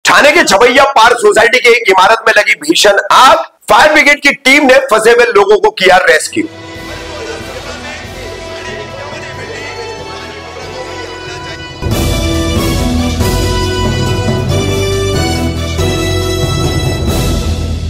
ठाणे के छपैया park society के एक इमारत में लगी भीषण आग। फायर ब्रिगेड की टीम ने फंसे हुए लोगों को किया रेस्क्यू।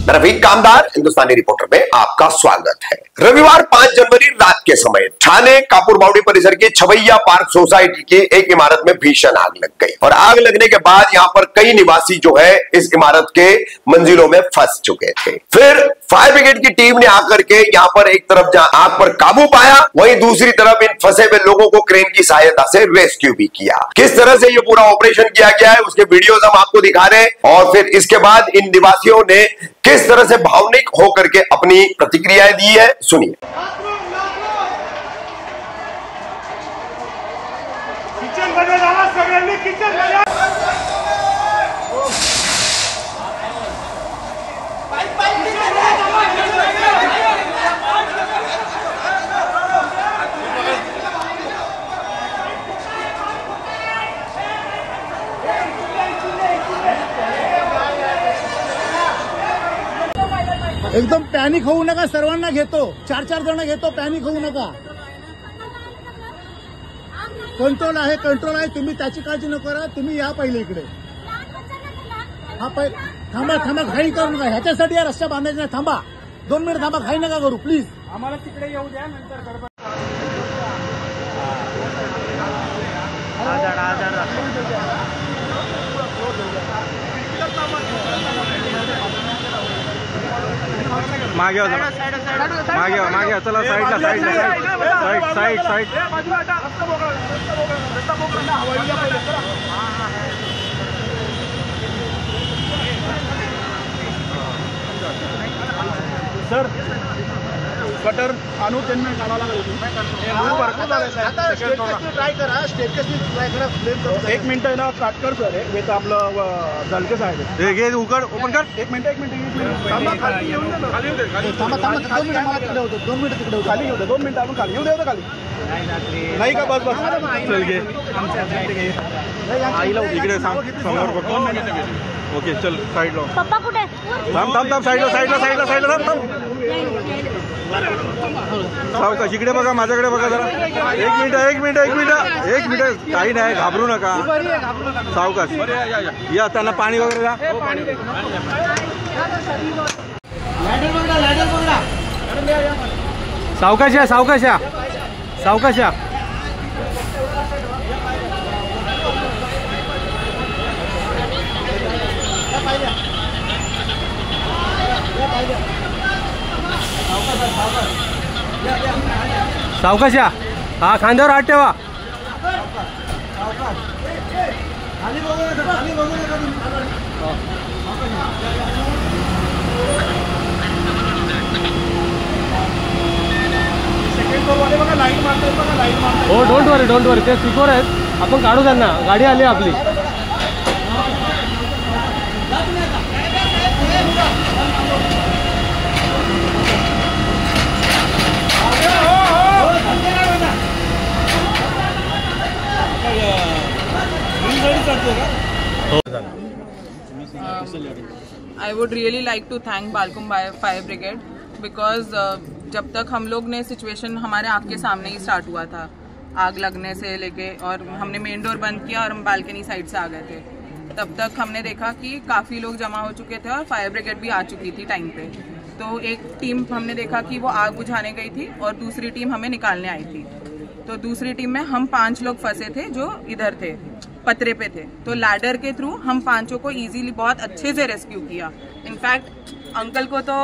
रफीक कामदार हिंदुस्तानी रिपोर्टर में आपका स्वागत है। रविवार 5 जनवरी रात के समय ठाणे कापुरबावड़ी परिसर के छपैया पार्क सोसाइटी की एक इमारत में भीषण आग लग गई और आग लगने के बाद यहां पर कई निवासी जो है इस इमारत के मंजिलों में फंस चुके थे। फिर फायर ब्रिगेड की टीम ने आकर के यहां पर एक तरफ जहां आग पर काबू पाया, वहीं दूसरी तरफ इन फंसे हुए लोगों को क्रेन की सहायता से रेस्क्यू भी किया। किस तरह से ये पूरा ऑपरेशन किया गया है उसके वीडियोस हम आपको दिखा रहे हैं और फिर इसके बाद इन निवासियों ने किस तरह से भावनिक होकर के अपनी प्रतिक्रियाएं दी है, सुनिए। किचन मध्ये जावा, सगळ्यांनी किचन मध्ये। एकदम पॅनिक होऊ नका, सर्वांना घेतो, 4-4 जण घेतो, पॅनिक होऊ नका। कंट्रोल आहे, तुम्ही त्याची काळजी न करा, तुम्ही या पहिले इकडे। हा थांबा, घाई करू नका, ह्याच्यासाठी या रस्ता बांधायचा नाही, थांबा 2 मिनिट थांबा, घाई नका करू प्लीज। आम्हाला तिकडे येऊ द्या, नंतर गडबड। मागे चला, साईड सर कटर आणू, त्यांना काढायला ट्राय करा, स्टेटकेस 1 मिनिट आहे ना, काट कर सर, हे तर आपलं दलकेस आहे, घे उघड, ओपन कर। 1 मिनिट थांबा, खाली येऊन दे, 2 मिनिट तिकडे खाली येऊ दे, 2 मिनिट आपण खाली येऊ दे, खाली नाही का, बस चल घे, इकडे समोर बघ, ओके चल, साईडला पप्पा कुठे? थांब, साईडला सावकाश, इकडे बघा, माझ्याकडे बघा जरा, एक मिनिट, काही नाही, घाबरू नका, सावकाश या, त्यांना पाणी वगैरे द्या। सावकाश या। सावकाश या, हा खांद्यावर हात ठेवा। हो, डोंट वरी, ते सिक्युअर आहेत, आपण काढू त्यांना, गाडी आली आपली। I would really like to thank Balkum fire brigade because जब तक हम लोग ने सिचुएशन हमारे आँख के सामने ही स्टार्ट हुआ था, आग लगने से लेके, और हमने मेन डोर बंद किया और हम बालकनी साइड से आ गए थे, तब तक हमने देखा कि काफ़ी लोग जमा हो चुके थे और फायर ब्रिगेड भी आ चुकी थी टाइम पे। तो एक टीम हमने देखा कि वो आग बुझाने गई थी और दूसरी टीम हमें निकालने आई थी। तो दूसरी टीम में हम 5 लोग फंसे थे जो इधर थे, पतरे पे थे, तो लैडर के थ्रू हम 5 को इजीली बहुत अच्छे से रेस्क्यू किया। इनफैक्ट अंकल को तो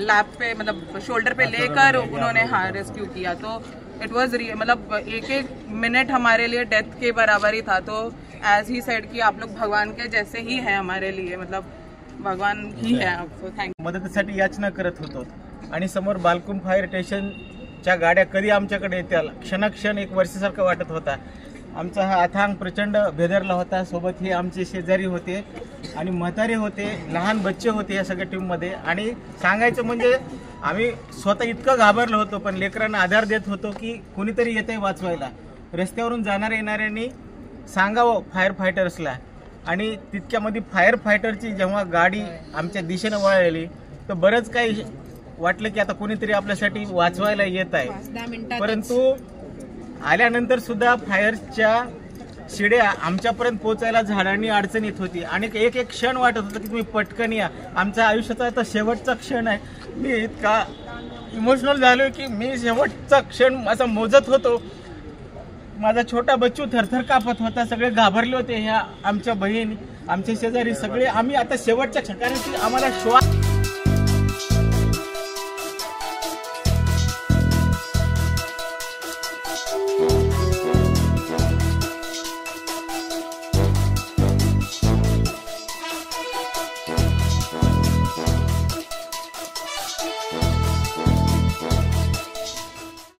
लैब पे, मतलब शोल्डर पे लेकर उन्होंने रेस्क्यू किया। तो इट वाज मतलब 1-1 मिनट हमारे लिए डेथ के बराबर ही था। तो एज ही सेड कि आप लोग भगवान के जैसे ही हैं हमारे लिए, मतलब भगवान ही है आपको। Thank you. मदतीसाठी याचना करत होतो आणि समोर बालकुम फायर स्टेशनच्या गाड्या कधी आमच्याकडे येतील क्षणाक्षण एक वर्षासारखं वाटत होता। आमचा हा अथांग प्रचंड भेदरला होता। सोबत हे आमचे शेजारी होते आणि म्हातारे होते, लहान बच्चे होते या सगळ्या टीममध्ये। आणि सांगायचं म्हणजे आम्ही स्वतः इतकं घाबरलो होतो, पण लेकरांना आधार देत होतो की कोणीतरी येतंय वाचवायला। रस्त्यावरून जाणाऱ्या येणाऱ्यांनी सांगावं फायर फायटर्सला आणि तितक्यामध्ये फायर फायटरची जेव्हा गाडी आमच्या दिशेनं वळली तर बरंच काही वाटलं की आता कोणीतरी आपल्यासाठी वाचवायला येत आहे, परंतु आल्यानंतर सुद्धा फायरच्या शिड्या आमच्यापर्यंत पोहोचायला झाडांनी अडचण येत होती आणि एक एक क्षण वाटत होतं की तुम्ही पटकन या. आमच्या आयुष्याचा आता शेवटचा क्षण आहे. मी इतका इमोशनल झालोय की मी शेवटचा क्षण असा मोजत होतो. माझा छोटा बच्चू थरथर कापत होता, सगळे घाबरले होते. ह्या आमच्या बहीण, आमचे शेजारी सगळे आम्ही आता शेवटच्या क्षणाची आम्हाला श्वास